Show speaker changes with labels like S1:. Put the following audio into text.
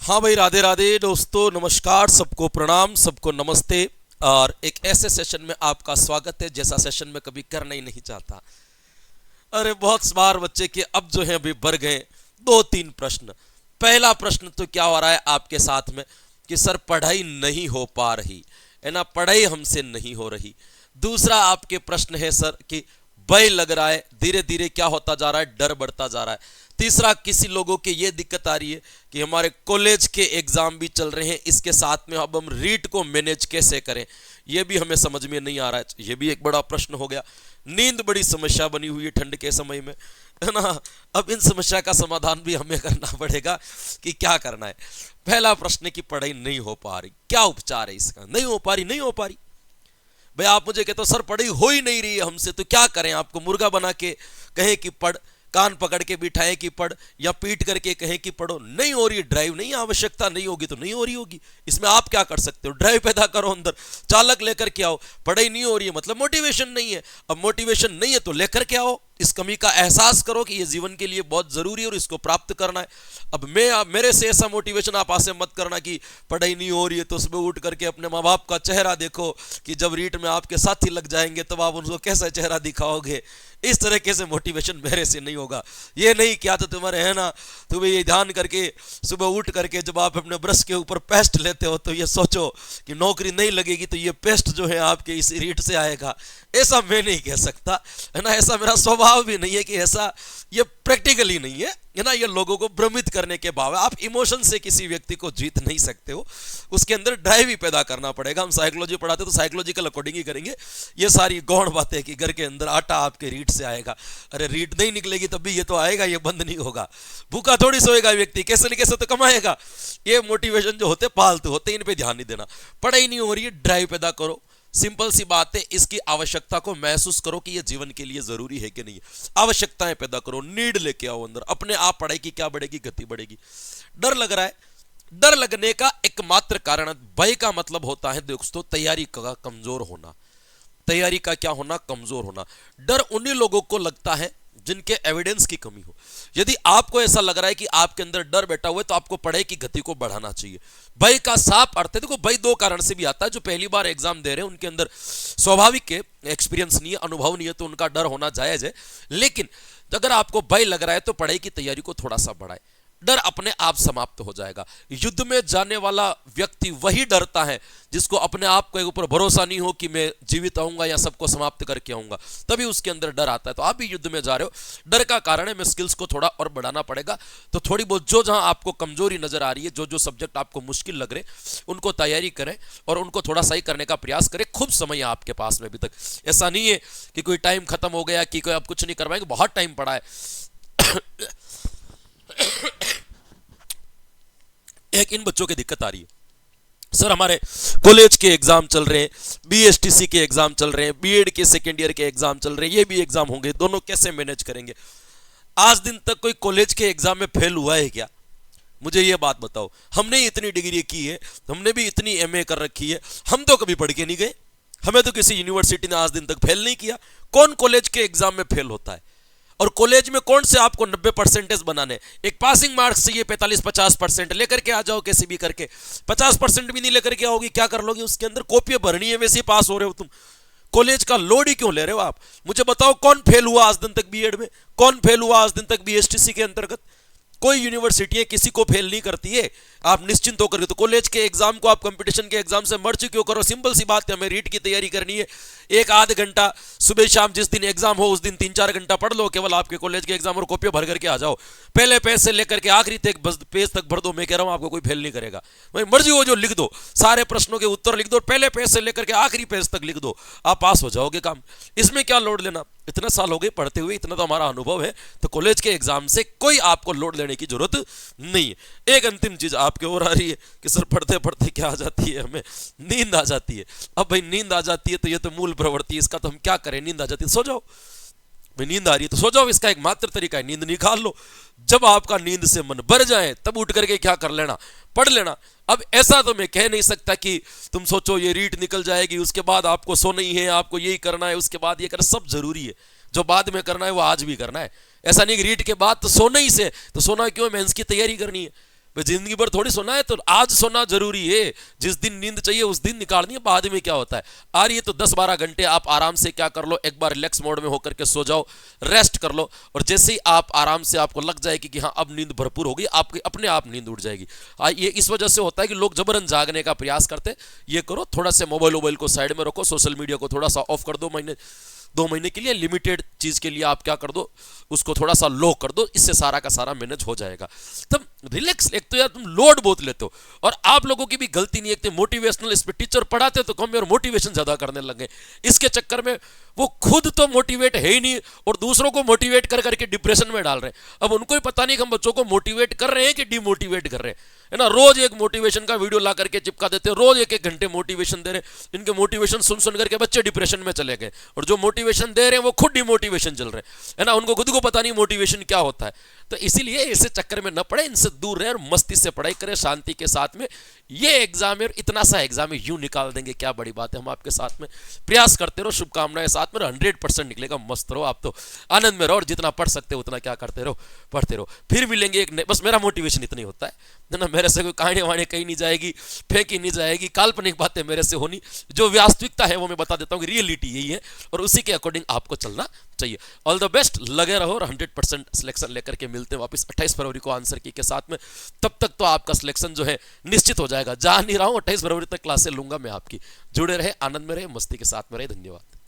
S1: हाँ भाई, राधे राधे दोस्तों, नमस्कार, सबको प्रणाम, सबको नमस्ते। और एक ऐसे सेशन में आपका स्वागत है जैसा सेशन में कभी करना ही नहीं चाहता। अरे बहुत बार बच्चे के अब जो है अभी बढ़ गए दो तीन प्रश्न। पहला प्रश्न तो क्या हो रहा है आपके साथ में कि सर पढ़ाई नहीं हो पा रही है ना, पढ़ाई हमसे नहीं हो रही। दूसरा आपके प्रश्न है सर कि भय लग रहा है, धीरे धीरे क्या होता जा रहा है, डर बढ़ता जा रहा है। तीसरा, किसी लोगों के ये दिक्कत आ रही है कि हमारे कॉलेज के एग्जाम भी चल रहे हैं, इसके साथ में अब हम रीट को मैनेज कैसे करें, ये भी हमें समझ में नहीं आ रहा है। ये भी एक बड़ा प्रश्न हो गया। नींद बड़ी समस्या बनी हुई है ठंड के समय में, है ना। अब इन समस्या का समाधान भी हमें करना पड़ेगा कि क्या करना है। पहला प्रश्न की पढ़ाई नहीं हो पा रही, क्या उपचार है इसका? नहीं हो पा रही, नहीं हो पा रही। भाई आप मुझे कहते हो सर पढ़ाई हो ही नहीं रही है हमसे, तो क्या करें? आपको मुर्गा बना के कहें कि पढ़, कान पकड़ के बिठाएं कि पढ़, या पीट करके कहें कि पढ़ो? नहीं हो रही ड्राइव, नहीं, आवश्यकता नहीं होगी तो नहीं हो रही होगी। इसमें आप क्या कर सकते हो? ड्राइव पैदा करो, अंदर चालक लेकर के आओ। पढ़ाई नहीं हो रही है मतलब मोटिवेशन नहीं है। अब मोटिवेशन नहीं है तो लेकर के आओ, इस कमी का एहसास करो कि ये जीवन के लिए बहुत जरूरी है और इसको प्राप्त करना है। अब मेरे से ऐसा मोटिवेशन आप आसे मत करना कि पढ़ाई नहीं हो रही है तो सुबह उठ करके अपने माँ बाप का चेहरा देखो कि जब रीट में आपके साथी लग जाएंगे तब आप उनको कैसा चेहरा दिखाओगे। इस तरीके से मोटिवेशन मेरे से नहीं होगा। ये नहीं किया तो तुम्हारे है ना, तुम्हें ये ध्यान करके सुबह उठ करके जब आप अपने ब्रश के ऊपर पेस्ट लेते हो तो ये सोचो कि नौकरी नहीं लगेगी तो ये पेस्ट जो है आपके इस रीट से आएगा। ऐसा मैं नहीं कह सकता, है ना। ऐसा मेरा स्वभाव भी नहीं है कि ऐसा, ये प्रैक्टिकली नहीं है ना। ये लोगों को भ्रमित करने के भाव है। आप इमोशन से किसी व्यक्ति को जीत नहीं सकते हो, उसके अंदर ड्राइव ही पैदा करना पड़ेगा। हम साइकोलॉजी पढ़ाते तो साइकोलॉजिकल अकॉर्डिंग ही करेंगे। ये सारी गौण बातें कि घर के अंदर आटा आपके रीट से आएगा, अरे रीट नहीं निकलेगी तब भी ये तो आएगा, ये बंद नहीं होगा। भूखा थोड़ी सोएगा व्यक्ति, कैसे न कैसे तो कमाएगा। ये मोटिवेशन जो होते फालतू होते, इन पे ध्यान नहीं देना। पढ़ाई नहीं हो रही है, ड्राइव पैदा करो। सिंपल सी बात है, इसकी आवश्यकता को महसूस करो कि यह जीवन के लिए जरूरी है कि नहीं। आवश्यकताएं पैदा करो, नीड लेके आओ अंदर। अपने आप पढ़ाई की क्या बढ़ेगी, गति बढ़ेगी। डर लग रहा है, डर लगने का एकमात्र कारण, भय का मतलब होता है दोस्तों तैयारी का कमजोर होना। तैयारी का क्या होना? कमजोर होना। डर उन्हीं लोगों को लगता है जिनके एविडेंस की कमी हो। यदि आपको ऐसा लग रहा है कि आपके अंदर डर बैठा हुआ है तो आपको पढ़ाई की गति को बढ़ाना चाहिए। भय का साफ अर्थ है, देखो भय दो कारण से भी आता है। जो पहली बार एग्जाम दे रहे हैं उनके अंदर स्वाभाविक है, एक्सपीरियंस नहीं है, अनुभव नहीं है, तो उनका डर होना जायज है। लेकिन अगर आपको भय लग रहा है तो पढ़ाई की तैयारी को थोड़ा सा बढ़ाए, डर अपने आप समाप्त हो जाएगा। युद्ध में जाने वाला व्यक्ति वही डरता है जिसको अपने आप के ऊपर भरोसा नहीं हो कि मैं जीवित आऊंगा या सबको समाप्त करके आऊंगा, तभी उसके अंदर डर आता है। तो आप भी युद्ध में जा रहे हो, डर का कारण है मैं स्किल्स को थोड़ा और बढ़ाना पड़ेगा। तो थोड़ी बहुत जो जहां आपको कमजोरी नजर आ रही है, जो जो सब्जेक्ट आपको मुश्किल लग रहे, उनको तैयारी करें और उनको थोड़ा सही करने का प्रयास करें। खूब समय है आपके पास में अभी तक, ऐसा नहीं है कि कोई टाइम खत्म हो गया कि कोई आप कुछ नहीं करवाएंगे, बहुत टाइम पड़ा है। एक इन बच्चों की दिक्कत आ रही है, सर हमारे कॉलेज के एग्जाम चल रहे हैं, बीएसटीसी के एग्जाम चल रहे हैं, बीएड के सेकेंड ईयर के एग्जाम चल रहे हैं, ये भी एग्जाम होंगे, दोनों कैसे मैनेज करेंगे? आज दिन तक कोई कॉलेज के एग्जाम में फेल हुआ है क्या? मुझे ये बात बताओ। हमने इतनी डिग्री की है, हमने भी इतनी एमए कर रखी है, हम तो कभी पढ़ के नहीं गए, हमें तो किसी यूनिवर्सिटी ने आज दिन तक फेल नहीं किया। कौन कॉलेज के एग्जाम में फेल होता है? और कॉलेज में कौन से आपको 90% बनाने? एक पासिंग मार्क्स चाहिए 45-50%, लेकर के आ जाओ कैसे भी करके। 50% भी नहीं लेकर के आओगे, क्या कर लोगे? उसके अंदर कॉपियां भरनी है, वैसे ही पास हो रहे हो तुम। कॉलेज का लोड ही क्यों ले रहे हो आप? मुझे बताओ कौन फेल हुआ आज दिन तक बीएड में, कौन फेल हुआ आज दिन तक बीएसटीसी के अंतर्गत? कोई यूनिवर्सिटी किसी को फेल नहीं करती है, आप निश्चिंत होकर के। तो कॉलेज के एग्जाम को आप कंपटीशन के एग्जाम से मर्ज क्यों करो? सिंपल सी बात है, हमें रीट की तैयारी करनी है। एक आध घंटा सुबह शाम जिस दिन एग्जाम हो उस दिन 3-4 घंटा पढ़ लो केवल आपके कॉलेज के एग्जाम, और कॉपियां भर करके आ जाओ। पहले पेज से लेकर के आखिरी तक पेज तक भर दो, मैं कह रहा हूं आपको कोई फेल नहीं करेगा। भाई मर्जी हो जो लिख दो, सारे प्रश्नों के उत्तर लिख दो, पहले पेज से लेकर के आखिरी पेज तक लिख दो, आप पास हो जाओगे। काम इसमें क्या लोड लेना? इतना साल हो गए पढ़ते हुए, इतना तो हमारा अनुभव है। तो कॉलेज के एग्जाम से कोई आपको लोड लेने की जरूरत नहीं है। एक अंतिम चीज आपके और आ रही है कि सर पढ़ते पढ़ते क्या आ जाती है, हमें नींद आ जाती है। अब भाई नींद आ जाती है तो ये तो मूल प्रवृत्ति, इसका तो हम क्या करें? नींद आ जाती है, सो जाओ। भाई नींद आ रही है तो सो जाओ, इसका एक मात्र तरीका है, नींद निकाल लो। जब आपका नींद से मन भर जाए तब उठ करके क्या कर लेना? पढ़ लेना। अब ऐसा तो मैं कह नहीं सकता कि तुम सोचो ये रीट निकल जाएगी उसके बाद आपको सो नहीं है, आपको यही करना है, उसके बाद ये करना। सब जरूरी है, जो बाद में करना है वो आज भी करना है। ऐसा नहीं कि रीट के बाद तो सोना ही से, तो सोना क्यों? मेंस की तैयारी करनी है, भाई जिंदगी भर थोड़ी सोना है, तो आज सोना जरूरी है। जिस दिन नींद चाहिए उस दिन निकालनी है, बाद में क्या होता है। आ रही है तो 10-12 घंटे आप आराम से क्या कर लो, एक बार रिलैक्स मोड में होकर के सो जाओ, रेस्ट कर लो। और जैसे ही आप आराम से आपको लग जाएगी कि हाँ अब नींद भरपूर होगी, आपकी अपने आप नींद उड़ जाएगी। ये इस वजह से होता है कि लोग जबरन जागने का प्रयास करते। ये करो, थोड़ा सा मोबाइल को साइड में रखो, सोशल मीडिया को थोड़ा सा ऑफ कर दो, 2 महीने के लिए लिमिटेड चीज के लिए आप क्या कर दो, उसको थोड़ा सा लो कर दो, इससे सारा का सारा मैनेज हो जाएगा। तब रिलैक्स। एक तो यार तुम लोड बहुत लेते हो, और आप लोगों की भी गलती नहीं है, एक तो मोटिवेशनल इस पे टीचर पढ़ाते तो कम और मोटिवेशन ज्यादा करने लगे। इसके चक्कर में वो खुद तो मोटिवेट है ही नहीं, और दूसरों को मोटिवेट कर करके डिप्रेशन में डाल रहे हैं। अब उनको ही पता नहीं कि हम बच्चों को मोटिवेट कर रहे हैं कि डिमोटिवेट कर रहे हैं, है ना। रोज एक मोटिवेशन का वीडियो ला करके चिपका देते हैं, रोज 1-1 घंटे मोटिवेशन दे रहे हैं। इनके मोटिवेशन सुन सुन करके बच्चे डिप्रेशन में चले गए, और जो मोटिवेशन दे रहे हैं वो खुद डिमोटिवेशन चल रहे हैं, है ना। उनको खुद को पता नहीं मोटिवेशन क्या होता है। तो इसीलिए इसे चक्कर में न पड़े, इनसे दूर रहे और मस्ती से पढ़ाई करें, शांति के साथ में। ये एग्जाम है, इतना सा एग्जाम है, यूं निकाल देंगे, क्या बड़ी बात है। हम आपके साथ में प्रयास करते रहो, शुभकामनाएं साथ में, 100% निकलेगा। मस्त रहो आप, तो आनंद में रहो, और जितना पढ़ सकते हो उतना क्या करते रहो, पढ़ते रहो। फिर मिलेंगे एक नए, बस मेरा मोटिवेशन इतना ही होता है ना। मेरे से कोई कहानी वाणी कहीं नहीं जाएगी, फेंकी नहीं जाएगी, काल्पनिक बातें मेरे से होनी, जो वास्तविकता है वो मैं बता देता हूँ कि रियलिटी यही है, और उसी के अकॉर्डिंग आपको चलना चाहिए। ऑल द बेस्ट, लगे रहो, और 100% सिलेक्शन लेकर के मिलते हैं वापस 28 फरवरी को आंसर की के साथ में। तब तक तो आपका सिलेक्शन जो है निश्चित हो जाएगा। जा नहीं रहा हूं, 28 फरवरी तक क्लासें लूंगा मैं आपकी। जुड़े रहे, आनंद में रहे, मस्ती के साथ में रहे। धन्यवाद।